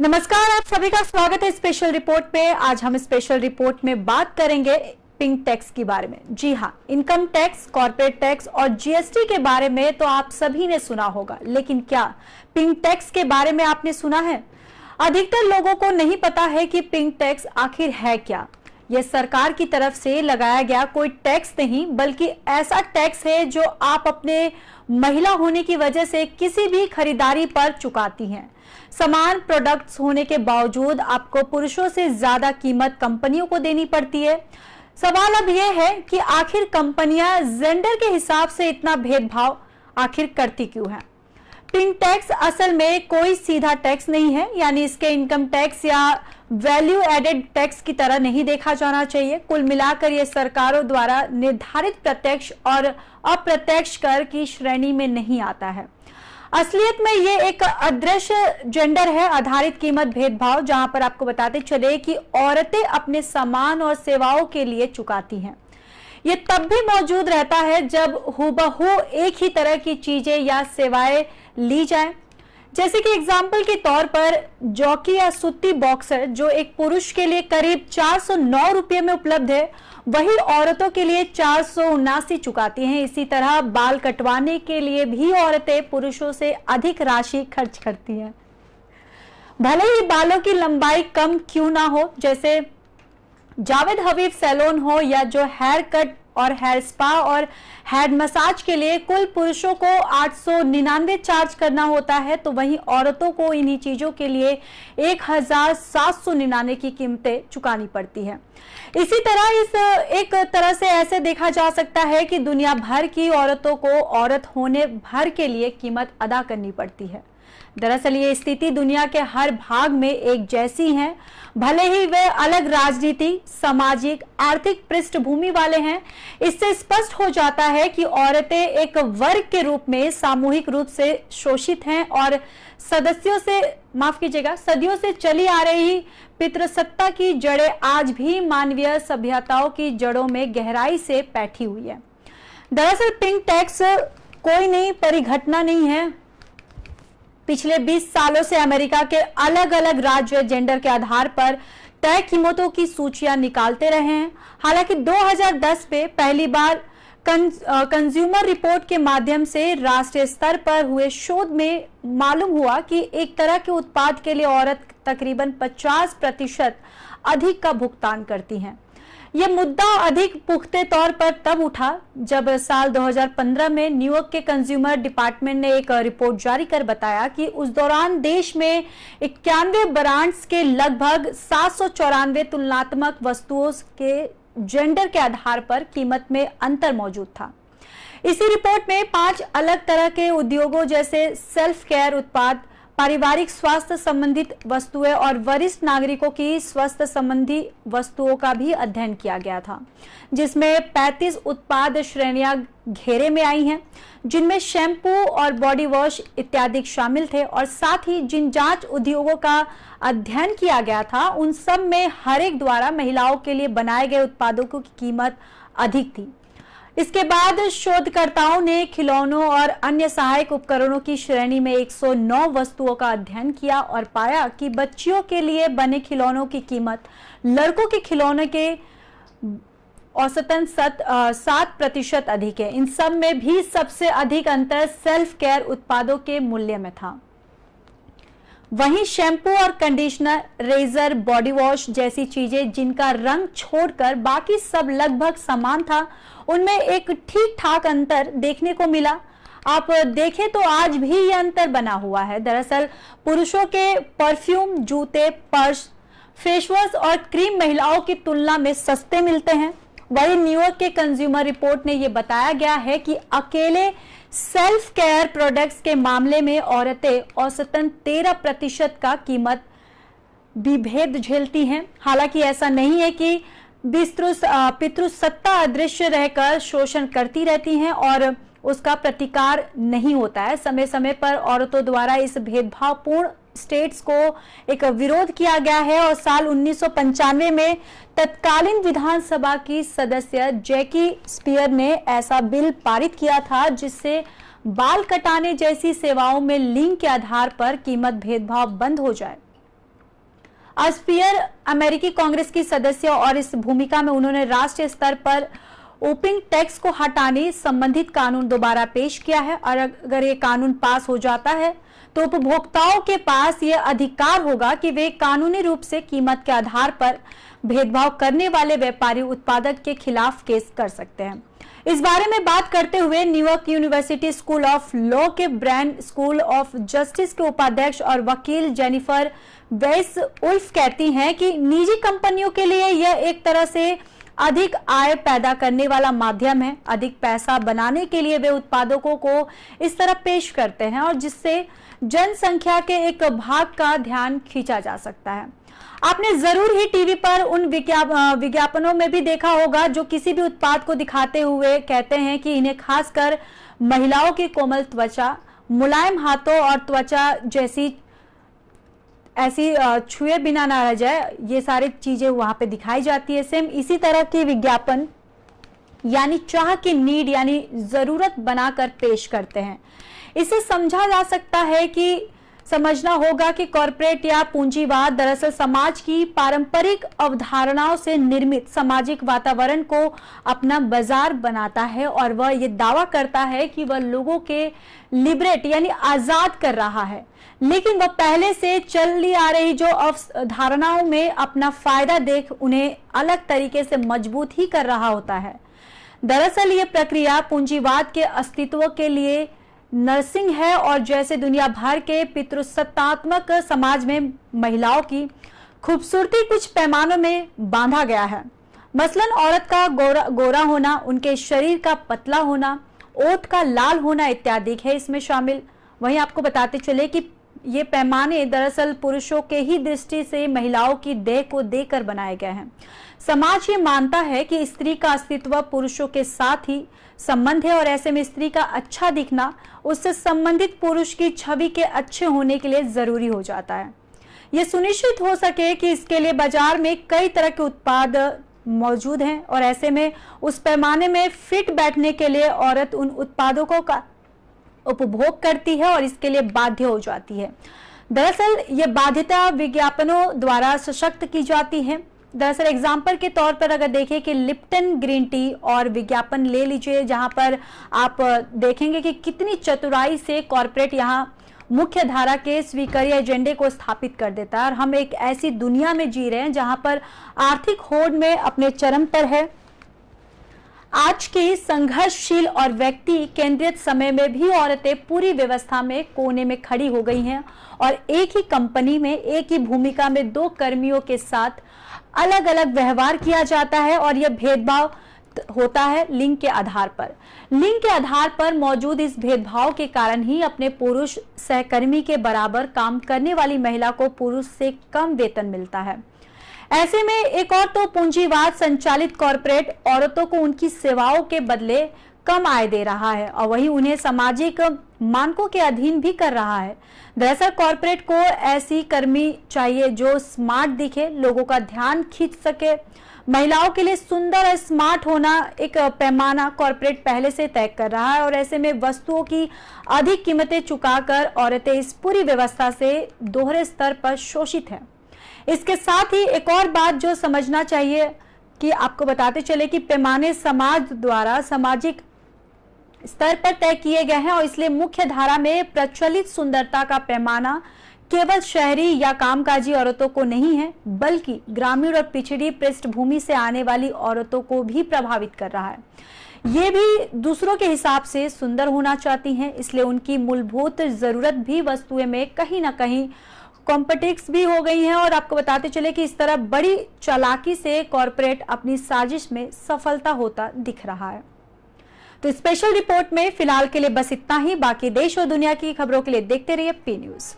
नमस्कार, आप सभी का स्वागत है स्पेशल रिपोर्ट पे। आज हम स्पेशल रिपोर्ट में बात करेंगे पिंक टैक्स के बारे में। जी हाँ, इनकम टैक्स, कॉर्पोरेट टैक्स और जीएसटी के बारे में तो आप सभी ने सुना होगा, लेकिन क्या पिंक टैक्स के बारे में आपने सुना है? अधिकतर लोगों को नहीं पता है कि पिंक टैक्स आखिर है क्या। यह सरकार की तरफ से लगाया गया कोई टैक्स नहीं, बल्कि ऐसा टैक्स है जो आप अपने महिला होने की वजह से किसी भी खरीदारी पर चुकाती हैं। समान प्रोडक्ट्स होने के बावजूद आपको पुरुषों से ज्यादा कीमत कंपनियों को देनी पड़ती है। सवाल अब यह है कि आखिर कंपनियां जेंडर के हिसाब से इतना भेदभाव आखिर करती क्यों हैं? पिंक टैक्स असल में कोई सीधा टैक्स नहीं है, यानी इसके इनकम टैक्स या वैल्यू एडेड टैक्स की तरह नहीं देखा जाना चाहिए। कुल मिलाकर यह सरकारों द्वारा निर्धारित प्रत्यक्ष और अप्रत्यक्ष कर की श्रेणी में नहीं आता है। असलियत में ये एक अदृश्य जेंडर है आधारित कीमत भेदभाव, जहां पर आपको बताते चले कि औरतें अपने सामान और सेवाओं के लिए चुकाती हैं। ये तब भी मौजूद रहता है जब हूबहू एक ही तरह की चीजें या सेवाएं ली जाएं। जैसे कि एग्जाम्पल के तौर पर जॉकी या सुत्ती बॉक्सर जो एक पुरुष के लिए करीब 409 रुपये में उपलब्ध है, वही औरतों के लिए 479 चुकाती हैं। इसी तरह बाल कटवाने के लिए भी औरतें पुरुषों से अधिक राशि खर्च करती हैं, भले ही बालों की लंबाई कम क्यों ना हो। जैसे जावेद हबीब सैलून हो या जो हेयर कट और हेयर स्पा और हेड मसाज के लिए कुल पुरुषों को 899 चार्ज करना होता है, तो वहीं औरतों को इन्हीं चीजों के लिए 1799 की कीमतें चुकानी पड़ती है। इसी तरह इस एक तरह से ऐसे देखा जा सकता है कि दुनिया भर की औरतों को औरत होने भर के लिए कीमत अदा करनी पड़ती है। दरअसल ये स्थिति दुनिया के हर भाग में एक जैसी है, भले ही वे अलग राजनीति, सामाजिक, आर्थिक पृष्ठभूमि वाले हैं। इससे स्पष्ट हो जाता है कि औरतें एक वर्ग के रूप में सामूहिक रूप से शोषित हैं और सदियों से चली आ रही पितृसत्ता की जड़ें आज भी मानवीय सभ्यताओं की जड़ों में गहराई से बैठी हुई है। दरअसल पिंक टैक्स कोई नई परिघटना नहीं है। पिछले 20 सालों से अमेरिका के अलग अलग राज्य जेंडर के आधार पर तय कीमतों की सूचियां निकालते रहे हैं। हालांकि 2010 में पहली बार कंज्यूमर रिपोर्ट के माध्यम से राष्ट्रीय स्तर पर हुए शोध में मालूम हुआ कि एक तरह के उत्पाद के लिए औरत तकरीबन 50% अधिक का भुगतान करती हैं। यह मुद्दा अधिक पुख्ते तौर पर तब उठा जब साल 2015 में न्यूयॉर्क के कंज्यूमर डिपार्टमेंट ने एक रिपोर्ट जारी कर बताया कि उस दौरान देश में 91 ब्रांड्स के लगभग 794 तुलनात्मक वस्तुओं के जेंडर के आधार पर कीमत में अंतर मौजूद था। इसी रिपोर्ट में 5 अलग तरह के उद्योगों जैसे सेल्फ केयर उत्पाद, पारिवारिक स्वास्थ्य संबंधित वस्तुएं और वरिष्ठ नागरिकों की स्वास्थ्य संबंधी वस्तुओं का भी अध्ययन किया गया था, जिसमें 35 उत्पाद श्रेणियां घेरे में आई हैं, जिनमें शैम्पू और बॉडी वॉश इत्यादि शामिल थे। और साथ ही जिन जांच उद्योगों का अध्ययन किया गया था, उन सब में हर एक द्वारा महिलाओं के लिए बनाए गए उत्पादों की कीमत अधिक थी। इसके बाद शोधकर्ताओं ने खिलौनों और अन्य सहायक उपकरणों की श्रेणी में 109 वस्तुओं का अध्ययन किया और पाया कि बच्चियों के लिए बने खिलौनों की कीमत लड़कों के खिलौनों के औसतन 7% अधिक है। इन सब में भी सबसे अधिक अंतर सेल्फ केयर उत्पादों के मूल्य में था। वहीं शैम्पू और कंडीशनर, रेजर, बॉडी वॉश जैसी चीजें जिनका रंग छोड़कर बाकी सब लगभग समान था, उनमें एक ठीक ठाक अंतर देखने को मिला। आप देखें तो आज भी यह अंतर बना हुआ है। दरअसल पुरुषों के परफ्यूम, जूते, पर्स, फेसवॉश और क्रीम महिलाओं की तुलना में सस्ते मिलते हैं। वहीं न्यूयॉर्क के कंज्यूमर रिपोर्ट ने यह बताया गया है कि अकेले सेल्फ केयर प्रोडक्ट्स के मामले में औरतें औसतन 13% का कीमत विभेद झेलती हैं। हालांकि ऐसा नहीं है कि पितृसत्ता अदृश्य रहकर शोषण करती रहती हैं और उसका प्रतिकार नहीं होता है। समय समय पर औरतों द्वारा इस भेदभावपूर्ण स्टेट्स को एक विरोध किया गया है और साल 1995 में तत्कालीन विधानसभा की सदस्य जैकी स्पीयर ने ऐसा बिल पारित किया था जिससे बाल कटाने जैसी सेवाओं में लिंग के आधार पर कीमत भेदभाव बंद हो जाए। अस्पियर अमेरिकी कांग्रेस की सदस्य और इस भूमिका में उन्होंने राष्ट्रीय स्तर पर ओपिंग टैक्स को हटाने संबंधित कानून दोबारा पेश किया है और अगर ये कानून पास हो जाता है तो उपभोक्ताओं के पास ये अधिकार होगा कि वे कानूनी रूप से कीमत के आधार पर भेदभाव करने वाले व्यापारी उत्पादक के खिलाफ केस कर सकते हैं। इस बारे में बात करते हुए New York university school of law के ब्रांड स्कूल ऑफ जस्टिस के उपाध्यक्ष और वकील जेनिफर वेस उल्फ कहती हैं कि निजी कंपनियों के लिए यह एक तरह से अधिक आय पैदा करने वाला माध्यम है। अधिक पैसा बनाने के लिए वे उत्पादकों को इस तरह पेश करते हैं और जिससे जनसंख्या के एक भाग का ध्यान खींचा जा सकता है। आपने जरूर ही टीवी पर उन विज्ञापनों में भी देखा होगा जो किसी भी उत्पाद को दिखाते हुए कहते हैं कि इन्हें खासकर महिलाओं की कोमल त्वचा, मुलायम हाथों और त्वचा जैसी ऐसी छुए बिना ना रह जाए, ये सारी चीजें वहां पे दिखाई जाती है। सेम इसी तरह के विज्ञापन यानी चाह की नीड यानी जरूरत बनाकर पेश करते हैं। इसे समझा जा सकता है कि समझना होगा कि कॉरपोरेट या पूंजीवाद दरअसल समाज की पारंपरिक अवधारणाओं से निर्मित सामाजिक वातावरण को अपना बाजार बनाता है और वह ये दावा करता है कि वह लोगों के लिबरेट यानी आजाद कर रहा है, लेकिन वह पहले से चली आ रही जो अवधारणाओं में अपना फायदा देख उन्हें अलग तरीके से मजबूत ही कर रहा होता है। दरअसल ये प्रक्रिया पूंजीवाद के अस्तित्व के लिए नर्सिंग है और जैसे दुनिया भर के पितृसत्तात्मक समाज में महिलाओं की खूबसूरती कुछ पैमानों में बांधा गया है। मसलन औरत का गोरा होना, उनके शरीर का पतला होना, ओठ का लाल होना इत्यादि है इसमें शामिल। वहीं आपको बताते चले कि ये पैमाने दरअसल पुरुषों के ही दृष्टि से महिलाओं की देह को देकर बनाए गए हैं। समाज ये मानता है कि स्त्री का अस्तित्व पुरुषों के साथ ही संबंध है और ऐसे में स्त्री का अच्छा दिखना उससे संबंधित पुरुष की छवि के अच्छे होने के लिए जरूरी हो जाता है। ये सुनिश्चित हो सके कि इसके लिए बाजार में कई तरह के उत्पाद मौजूद हैं और ऐसे में उस पैमाने में फिट बैठने के लिए औरत उन उत्पादों का उपभोग करती है और इसके लिए बाध्य हो जाती है। दरअसल ये बाध्यता विज्ञापनों द्वारा सशक्त की जाती है। दरअसल एग्जाम्पल के तौर पर अगर देखें कि लिप्टन ग्रीन टी और विज्ञापन ले लीजिए, जहां पर आप देखेंगे कि कितनी चतुराई से कॉरपोरेट यहां मुख्य धारा के स्वीकार्य एजेंडे को स्थापित कर देता है और हम एक ऐसी दुनिया में जी रहे हैं जहां पर आर्थिक होड़ में अपने चरम पर है। आज के संघर्षशील और व्यक्ति केंद्रित समय में भी औरतें पूरी व्यवस्था में कोने में खड़ी हो गई हैं और एक ही कंपनी में एक ही भूमिका में दो कर्मियों के साथ अलग अलग व्यवहार किया जाता है और यह भेदभाव होता है लिंग के आधार पर। लिंग के आधार पर मौजूद इस भेदभाव के कारण ही अपने पुरुष सहकर्मी के बराबर काम करने वाली महिला को पुरुष से कम वेतन मिलता है। ऐसे में एक और तो पूंजीवाद संचालित कॉरपोरेट औरतों को उनकी सेवाओं के बदले कम आय दे रहा है और वही उन्हें सामाजिक मानकों के अधीन भी कर रहा है। दरअसल कॉरपोरेट को ऐसी कर्मी चाहिए जो स्मार्ट दिखे, लोगों का ध्यान खींच सके। महिलाओं के लिए सुंदर और स्मार्ट होना एक पैमाना कॉरपोरेट पहले से तय कर रहा है और ऐसे में वस्तुओं की अधिक कीमतें चुकाकर औरतें इस पूरी व्यवस्था से दोहरे स्तर पर शोषित हैं। इसके साथ ही एक और बात जो समझना चाहिए कि आपको बताते चले कि पैमाने समाज द्वारा सामाजिक स्तर पर तय किए गए हैं और इसलिए मुख्य धारा में प्रचलित सुंदरता का पैमाना केवल शहरी या कामकाजी औरतों को नहीं है बल्कि ग्रामीण और पिछड़ी पृष्ठभूमि से आने वाली औरतों को भी प्रभावित कर रहा है। ये भी दूसरों के हिसाब से सुंदर होना चाहती हैं, इसलिए उनकी मूलभूत जरूरत भी वस्तुएं में कहीं ना कहीं कॉम्पिटिक्स भी हो गई है और आपको बताते चले कि इस तरह बड़ी चालाकी से कॉरपोरेट अपनी साजिश में सफलता होता दिख रहा है। तो स्पेशल रिपोर्ट में फिलहाल के लिए बस इतना ही। बाकी देश और दुनिया की खबरों के लिए देखते रहिए पी न्यूज।